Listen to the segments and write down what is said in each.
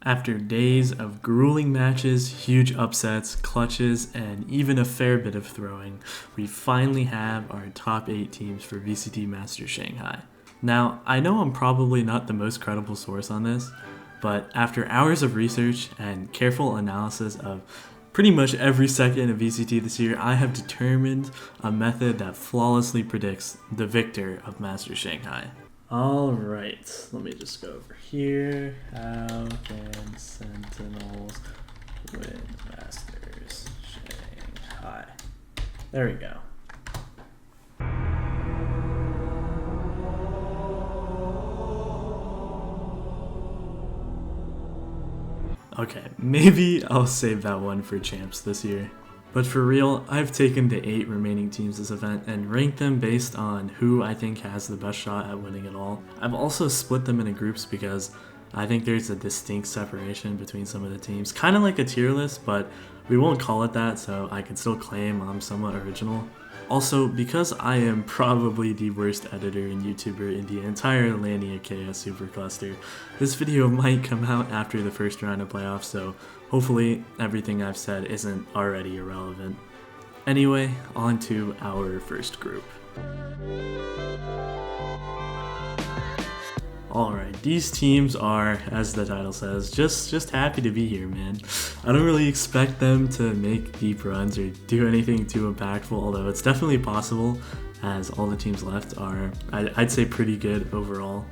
After days of grueling matches, huge upsets, clutches, and even a fair bit of throwing, we finally have our top 8 teams for VCT Masters Shanghai. Now, I know I'm probably not the most credible source on this, but after hours of research and careful analysis of pretty much every second of VCT this year, I have determined a method that flawlessly predicts the victor of Masters Shanghai. Alright, let me just go over here. How can Sentinels win Masters Shanghai? There we go. Okay, maybe I'll save that one for champs this year. But for real, I've taken the 8 remaining teams this event and ranked them based on who I think has the best shot at winning it all. I've also split them into groups because I think there's a distinct separation between some of the teams. Kind of like a tier list, but we won't call it that, so I can still claim I'm somewhat original. Also, because I am probably the worst editor and YouTuber in the entire Lania Chaos Supercluster, this video might come out after the first round of playoffs, so hopefully everything I've said isn't already irrelevant. Anyway, on to our first group. Alright, these teams are, as the title says, just happy to be here, man. I don't really expect them to make deep runs or do anything too impactful, although it's definitely possible, as all the teams left are, I'd say, pretty good overall.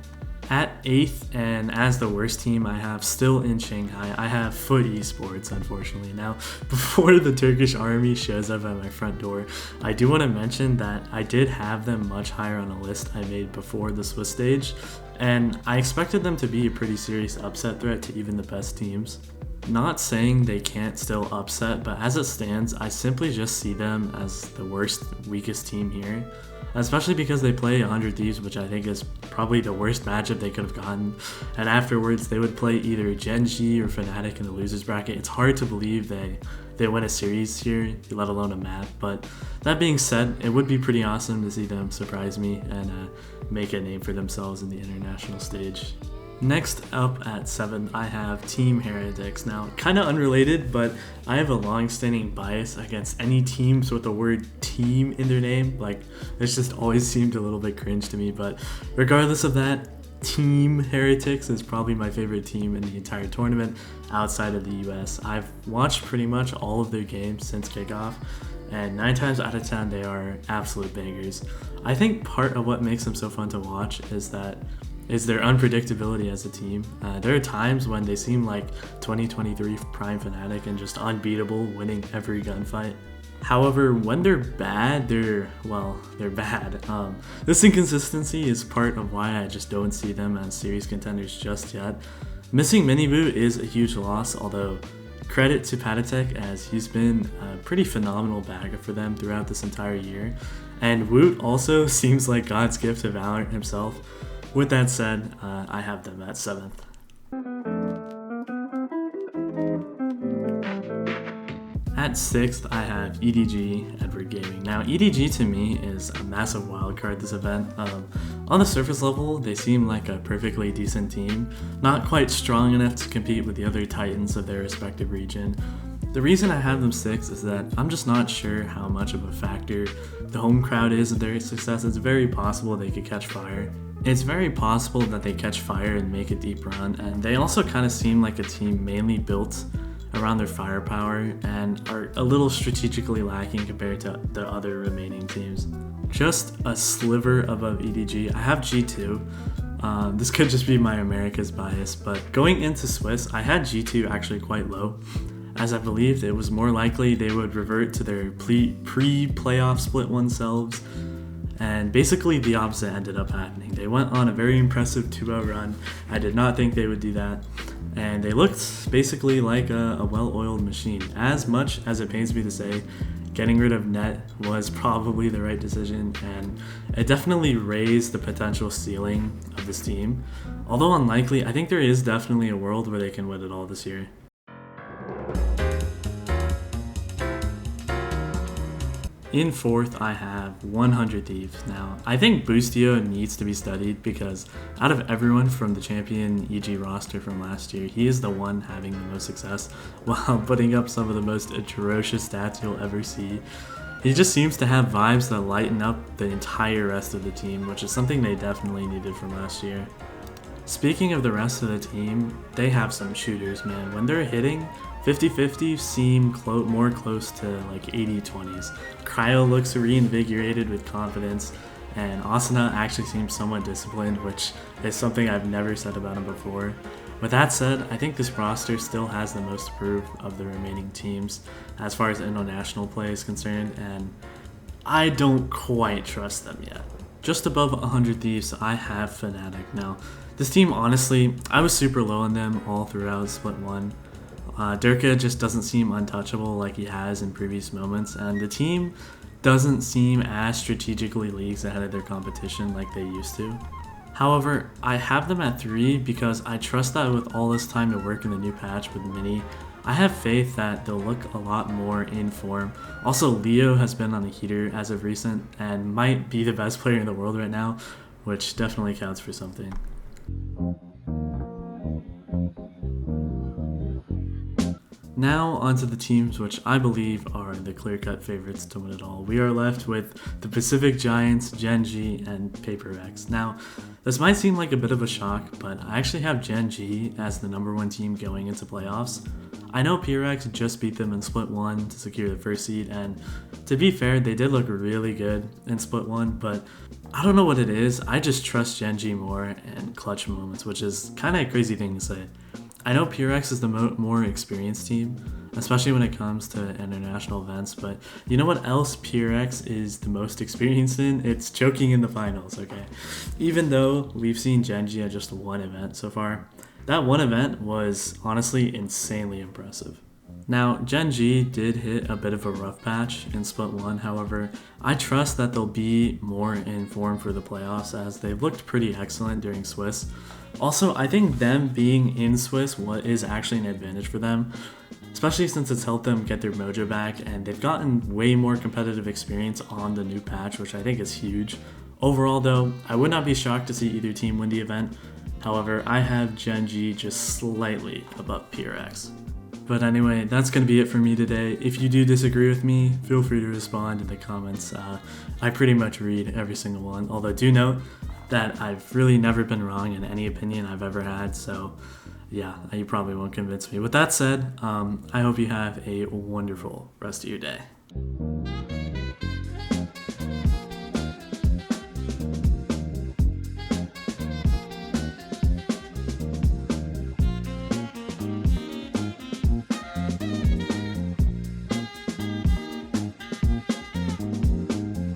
At 8th, and as the worst team I have still in Shanghai, I have Foot Esports, unfortunately. Now, before the Turkish army shows up at my front door, I do want to mention that I did have them much higher on a list I made before the Swiss stage, and I expected them to be a pretty serious upset threat to even the best teams. Not saying they can't still upset, but as it stands, I simply just see them as the worst, weakest team here. Especially because they play 100 Thieves, which I think is probably the worst matchup they could have gotten. And afterwards, they would play either Genji or Fnatic in the losers bracket. It's hard to believe they win a series here, let alone a map. But that being said, it would be pretty awesome to see them surprise me and make a name for themselves in the international stage. Next up at 7th, I have Team Heretics. Now, kind of unrelated, but I have a long-standing bias against any teams with the word team in their name. Like, it's just always seemed a little bit cringe to me, but regardless of that, Team Heretics is probably my favorite team in the entire tournament outside of the US. I've watched pretty much all of their games since kickoff, and 9 times out of 10, they are absolute bangers. I think part of what makes them so fun to watch is their unpredictability as a team. There are times when they seem like 2023 Prime Fnatic and just unbeatable, winning every gunfight. However, when they're bad, they're bad. This inconsistency is part of why I just don't see them as series contenders just yet. Missing Minibu is a huge loss, although credit to Patatek as he's been a pretty phenomenal bagger for them throughout this entire year. And Woot also seems like God's gift to Valorant himself. With that said, I have them at 7th. At 6th, I have EDG, Edward Gaming. Now, EDG to me is a massive wildcard this event. On the surface level, they seem like a perfectly decent team, not quite strong enough to compete with the other titans of their respective region. The reason I have them 6th is that I'm just not sure how much of a factor the home crowd is of their success. It's very possible they could catch fire. It's very possible that they catch fire and make a deep run, and they also kind of seem like a team mainly built around their firepower and are a little strategically lacking compared to the other remaining teams. Just a sliver above EDG, I have G2. This could just be my America's bias, but going into Swiss, I had G2 actually quite low, as I believed it was more likely they would revert to their pre-playoff split oneselves. And basically the opposite ended up happening. They went on a very impressive 2-0 run. I did not think they would do that. And they looked basically like a well-oiled machine. As much as it pains me to say, getting rid of Net was probably the right decision, and it definitely raised the potential ceiling of this team. Although unlikely, I think there is definitely a world where they can win it all this year. in fourth, I have 100 Thieves. Now, I think Boostio needs to be studied because out of everyone from the champion EG roster from last year, he is the one having the most success while putting up some of the most atrocious stats you'll ever see. He just seems to have vibes that lighten up the entire rest of the team, which is something they definitely needed from last year. Speaking of the rest of the team, they have some shooters, man. When they're hitting, 50-50 seem more close to like 80-20s. Cryo looks reinvigorated with confidence, and Asuna actually seems somewhat disciplined, which is something I've never said about him before. With that said, I think this roster still has the most to prove of the remaining teams as far as international play is concerned, and I don't quite trust them yet. Just above 100 Thieves, I have Fnatic. Now, this team, honestly, I was super low on them all throughout Split 1. Durka just doesn't seem untouchable like he has in previous moments, and the team doesn't seem as strategically leagues ahead of their competition like they used to. However, I have them at 3 because I trust that with all this time to work in the new patch with Mini, I have faith that they'll look a lot more in form. Also, Leo has been on a heater as of recent and might be the best player in the world right now, which definitely counts for something. Now onto the teams which I believe are the clear-cut favorites to win it all. We are left with the Pacific Giants, Gen.G, and PaperX. Now, this might seem like a bit of a shock, but I actually have Gen.G as the number 1 team going into playoffs. I know PaperX just beat them in Split 1 to secure the first seed, and to be fair, they did look really good in Split 1, but I don't know what it is. I just trust Gen.G more in clutch moments, which is kind of a crazy thing to say. I know PRX is the more experienced team, especially when it comes to international events, but you know what else PRX is the most experienced in? It's choking in the finals, okay? Even though we've seen Gen.G at just one event so far, that one event was honestly insanely impressive. Now, Gen.G did hit a bit of a rough patch in Split 1, however, I trust that they'll be more in form for the playoffs as they've looked pretty excellent during Swiss. Also, I think them being in Swiss is actually an advantage for them, especially since it's helped them get their mojo back and they've gotten way more competitive experience on the new patch, which I think is huge. Overall though, I would not be shocked to see either team win the event. However, I have Gen.G just slightly above PRX. But anyway, that's going to be it for me today. If you do disagree with me, feel free to respond in the comments. I pretty much read every single one, although do note that I've really never been wrong in any opinion I've ever had, so yeah, you probably won't convince me. With that said, I hope you have a wonderful rest of your day.